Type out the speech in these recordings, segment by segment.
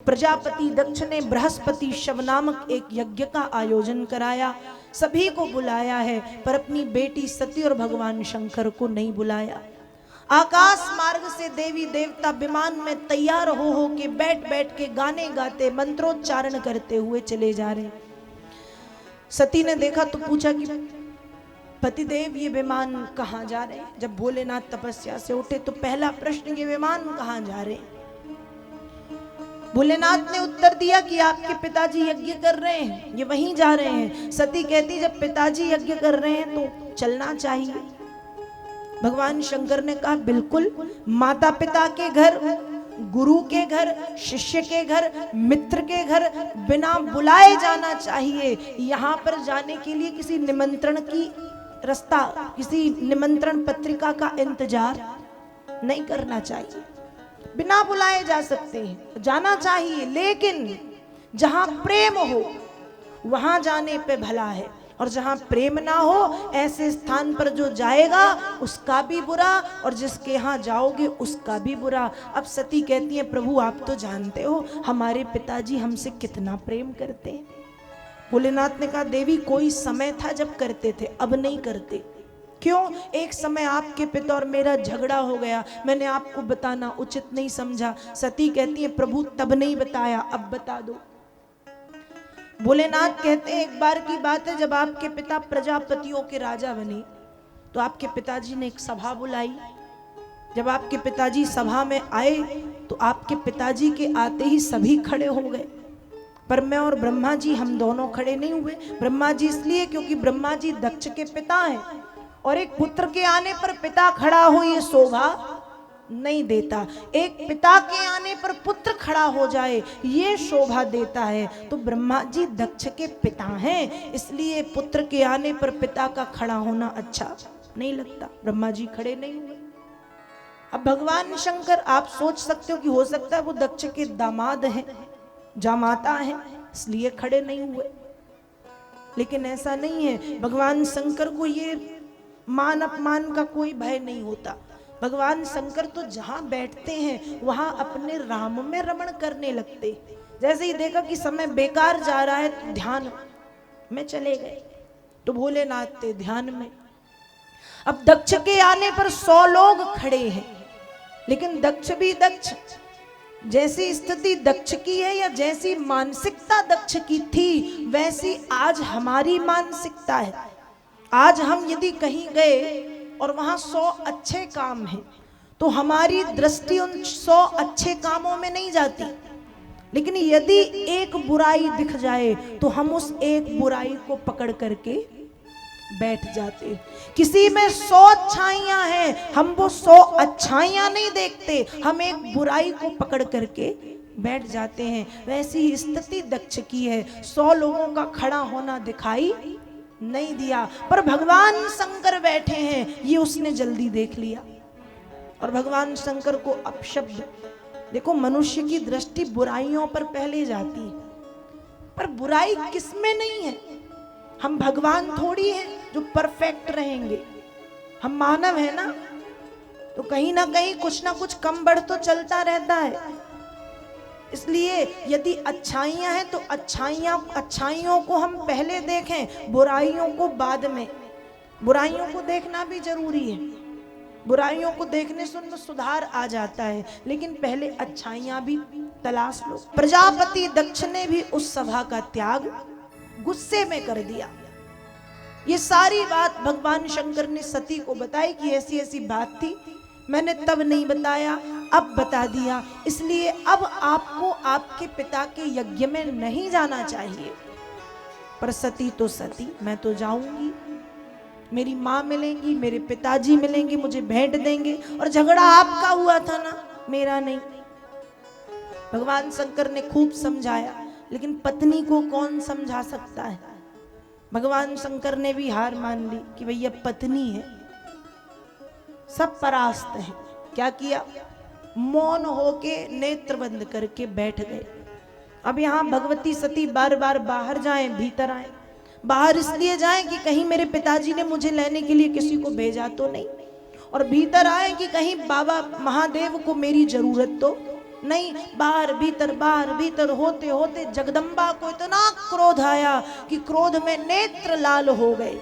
प्रजापति दक्ष ने बृहस्पति शव नामक एक यज्ञ का आयोजन कराया, सभी को बुलाया है, पर अपनी बेटी सती और भगवान शंकर को नहीं बुलाया। आकाश मार्ग से देवी देवता विमान में तैयार हो के बैठ बैठ के गाने गाते मंत्रोच्चारण करते हुए चले जा रहे। सती ने देखा तो पूछा कि पतिदेव ये विमान कहाँ जा रहे हैं? जब भोलेनाथ तपस्या से उठे तो पहला प्रश्न, ये विमान कहाँ जा रहे हैं? भोलेनाथ ने उत्तर दिया कि आपके पिताजी यज्ञ कर रहे हैं, ये वहीं जा रहे हैं। सती कहती जब पिताजी यज्ञ कर रहे हैं तो चलना चाहिए। भगवान शंकर ने कहा बिल्कुल, माता पिता के घर, गुरु के घर, शिष्य के घर, मित्र के घर बिना बुलाए जाना चाहिए। यहाँ पर जाने के लिए किसी निमंत्रण की रास्ता, किसी निमंत्रण पत्रिका का इंतजार नहीं करना चाहिए, बिना बुलाए जा सकते हैं, जाना चाहिए। लेकिन जहां प्रेम हो वहां जाने पे भला है, और जहां प्रेम ना हो ऐसे स्थान पर जो जाएगा उसका भी बुरा, और जिसके यहाँ जाओगे उसका भी बुरा। अब सती कहती है प्रभु आप तो जानते हो हमारे पिताजी हमसे कितना प्रेम करते हैं। भोलेनाथ ने कहा देवी कोई समय था जब करते थे, अब नहीं करते। क्यों? एक समय आपके पिता और मेरा झगड़ा हो गया, मैंने आपको बताना उचित नहीं समझा। सती कहती है प्रभु तब नहीं बताया, अब बता दो। भोलेनाथ कहते हैं एक बार की बात है, जब आपके पिता प्रजापतियों के राजा बने तो आपके पिताजी ने एक सभा बुलाई। जब आपके पिताजी सभा में आए तो आपके पिताजी के आते ही सभी खड़े हो गए, पर मैं और ब्रह्मा जी हम दोनों खड़े नहीं हुए। ब्रह्मा जी इसलिए क्योंकि ब्रह्मा जी दक्ष के पिता हैं, और एक पुत्र के आने पर पिता खड़ा हो ये शोभा नहीं देता। एक पिता के आने पर पुत्र खड़ा हो जाए ये शोभा देता है। तो ब्रह्मा जी दक्ष के पिता हैं, इसलिए पुत्र के आने पर पिता का खड़ा होना अच्छा नहीं लगता। ब्रह्मा जी खड़े नहीं हुए। अब भगवान शंकर आप सोच सकते हो कि हो सकता है वो दक्ष के दामाद हैं, जामाता हैं, इसलिए खड़े नहीं हुए, लेकिन ऐसा नहीं है। भगवान शंकर को ये मान अपमान का कोई भय नहीं होता। भगवान शंकर तो जहां बैठते हैं वहां अपने राम में रमण करने लगते। जैसे ही देखा कि समय बेकार जा रहा है तो ध्यान में चले गए, तो भोलेनाथ थे ध्यान में। अब दक्ष के आने पर 100 लोग खड़े हैं, लेकिन दक्ष भी दक्ष, जैसी स्थिति दक्ष की है या जैसी मानसिकता दक्ष की थी वैसी आज हमारी मानसिकता है। आज हम यदि कहीं गए और वहां 100 अच्छे काम हैं तो हमारी दृष्टि उन 100 अच्छे कामों में नहीं जाती, लेकिन यदि एक बुराई दिख जाए तो हम उस एक बुराई को पकड़ करके बैठ जाते। किसी में 100 अच्छाइयां हैं, हम वो 100 अच्छाइयां नहीं देखते, हम एक बुराई को पकड़ करके बैठ जाते हैं। वैसी ही स्थिति दक्ष की है। 100 लोगों का खड़ा होना दिखाई नहीं दिया, पर भगवान शंकर बैठे हैं ये उसने जल्दी देख लिया। और भगवान शंकर को अपशब्द, देखो मनुष्य की दृष्टि बुराइयों पर पहले जाती है, पर बुराई किसमें नहीं है। हम भगवान थोड़ी हैं जो परफेक्ट रहेंगे, हम मानव है ना, तो कहीं ना कहीं कुछ ना कुछ कम बढ़ तो चलता रहता है। इसलिए यदि अच्छाइयां हैं तो अच्छाइयों को हम पहले देखें, बुराइयों को बाद में। बुराइयों को देखना भी जरूरी है, बुराइयों को देखने से उनमें सुधार आ जाता है, लेकिन पहले अच्छाइयां भी तलाश लो। प्रजापति दक्ष ने भी उस सभा का त्याग गुस्से में कर दिया। ये सारी बात भगवान शंकर ने सती को बताई कि ऐसी ऐसी बात थी, मैंने तब नहीं बताया, अब बता दिया, इसलिए अब आपको आपके पिता के यज्ञ में नहीं जाना चाहिए। पर सती तो सती, मैं तो जाऊंगी, मेरी माँ मिलेंगी, मेरे पिताजी मिलेंगे, मुझे भेंट देंगे, और झगड़ा आपका हुआ था ना, मेरा नहीं। भगवान शंकर ने खूब समझाया, लेकिन पत्नी को कौन समझा सकता है। भगवान शंकर ने भी हार मान ली कि भैया पत्नी है, सब परास्त है। क्या किया? मौन होके नेत्र बंद करके बैठ गए। अब यहाँ भगवती सती बार बार बाहर जाएं, भीतर आए। बाहर इसलिए जाएं कि कहीं मेरे पिताजी ने मुझे लेने के लिए किसी को भेजा तो नहीं, और भीतर आए कि कहीं बाबा महादेव को मेरी जरूरत तो नहीं, बाहर भीतर होते होते जगदम्बा को इतना क्रोध आया कि क्रोध में नेत्र लाल हो गए।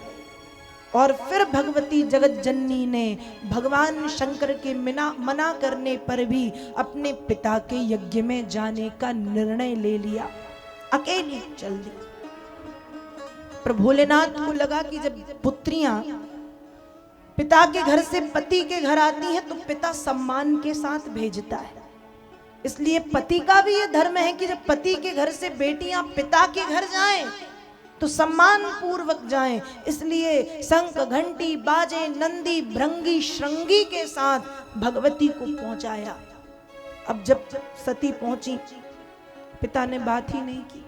और फिर भगवती जगत जननी ने भगवान शंकर के मना करने पर भी अपने पिता के यज्ञ में जाने का निर्णय ले लिया, अकेली चल दी। पर भोलेनाथ को लगा कि जब पुत्रियां पिता के घर से पति के घर आती हैं तो पिता सम्मान के साथ भेजता है। इसलिए पति का भी ये धर्म है कि जब पति के घर से बेटियां पिता के घर जाएं तो सम्मान पूर्वक जाएं। इसलिए शंख घंटी बाजे नंदी भृंगी श्रृंगी के साथ भगवती को पहुंचाया। अब जब सती पहुंची, पिता ने बात ही नहीं की,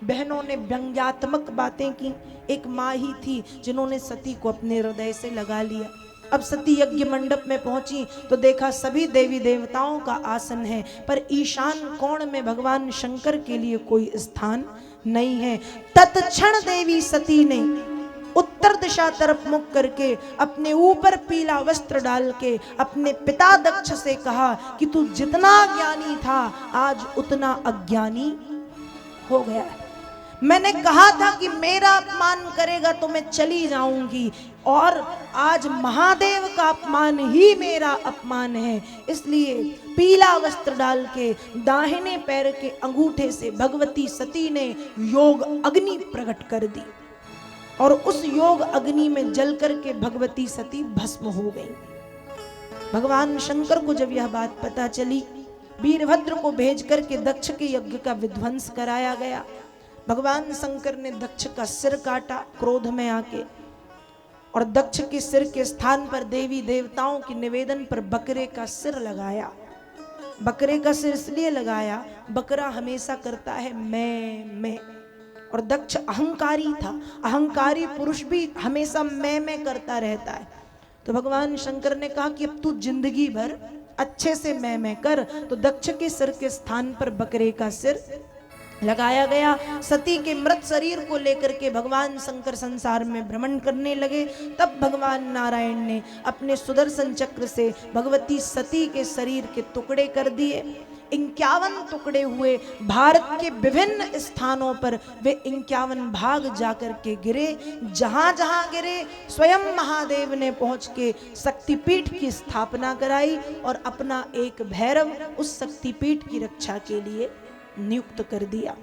बहनों ने व्यंग्यात्मक बातें की। एक माँ ही थी जिन्होंने सती को अपने हृदय से लगा लिया। अब सती यज्ञ मंडप में पहुंची तो देखा सभी देवी देवताओं का आसन है, पर ईशान कोण में भगवान शंकर के लिए कोई स्थान नहीं है। तत्क्षण देवी सती ने उत्तर दिशा तरफ मुख करके अपने ऊपर पीला वस्त्र डाल के अपने पिता दक्ष से कहा कि तू जितना ज्ञानी था आज उतना अज्ञानी हो गया है। मैंने कहा था कि मेरा अपमान करेगा तो मैं चली जाऊंगी, और आज महादेव का अपमान ही मेरा अपमान है। इसलिए पीला वस्त्र डाल के दाहिने पैर के अंगूठे से भगवती सती ने योग अग्नि प्रकट कर दी, और उस योग अग्नि में जल करके भगवती सती भस्म हो गई। भगवान शंकर को जब यह बात पता चली, वीरभद्र को भेज करके दक्ष के यज्ञ का विध्वंस कराया गया। भगवान शंकर ने दक्ष का सिर काटा क्रोध में आके, और दक्ष के सिर के स्थान पर देवी देवताओं के निवेदन पर बकरे का सिर लगाया। बकरे का सिर इसलिए लगाया, बकरा हमेशा करता है मैं, और दक्ष अहंकारी था। अहंकारी पुरुष भी हमेशा मैं करता रहता है। तो भगवान शंकर ने कहा कि अब तू जिंदगी भर अच्छे से मैं कर। तो दक्ष के सिर के स्थान पर बकरे का सिर लगाया गया। सती के मृत शरीर को लेकर के भगवान शंकर संसार में भ्रमण करने लगे। तब भगवान नारायण ने अपने सुदर्शन चक्र से भगवती सती के शरीर के टुकड़े कर दिए। 51 टुकड़े हुए। भारत के विभिन्न स्थानों पर वे 51 भाग जाकर के गिरे। जहां जहां गिरे स्वयं महादेव ने पहुंच के शक्तिपीठ की स्थापना कराई, और अपना एक भैरव उस शक्तिपीठ की रक्षा के लिए नियुक्त कर दिया।